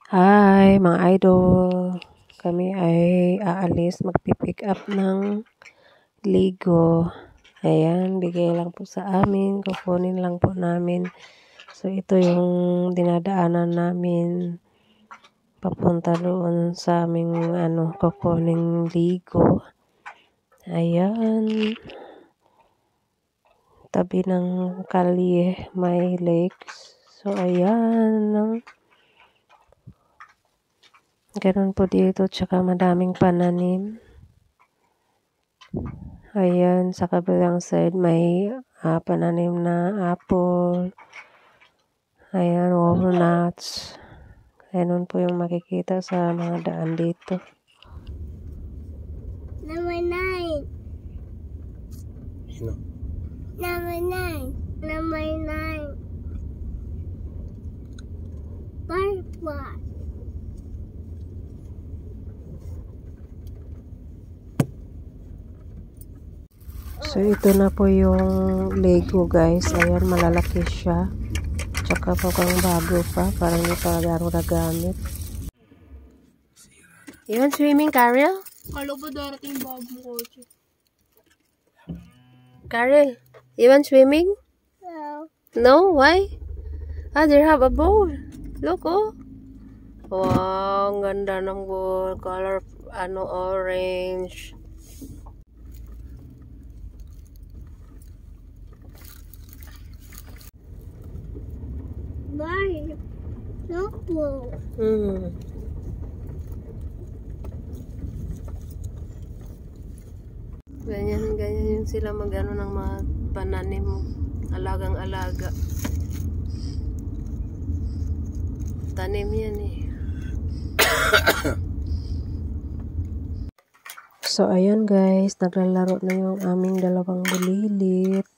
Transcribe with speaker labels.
Speaker 1: Hi mga idol, kami ay aalis magpi-pick up ng Lego. Ayan, bigay lang po sa amin, kukunin lang po namin. So ito yung dinadaanan namin papunta doon sa aming kukuning Lego. Ayan, tabi ng kalye may lakes. So ayan, ganun po dito, tsaka madaming pananim. Ayan, sa kabilang side may pananim na apple. Ayan, walnuts. Ganun po yung makikita sa mga daan dito.
Speaker 2: Number 9.
Speaker 3: Sino?
Speaker 2: Number 9. Number 9. Butterfly.
Speaker 1: So, ito na po yung Lego, guys. Ayan, malalaki siya. Tsaka mukhang bago pa. Parang hindi pa laro na gamit. You want swimming, Karel?
Speaker 2: Kala ko darating bagong kotse.
Speaker 1: Karel, you want swimming?
Speaker 2: No.
Speaker 1: No? Why? They have a bowl. Look, oh. Wow, ang ganda ng bowl. Color, orange.
Speaker 2: Bye. No blue.
Speaker 1: Ganyan yung sila magano ng mga pananim, alagang-alaga. Tanim yan eh. So ayan guys, naglalaro na yung aming dalawang bulilit.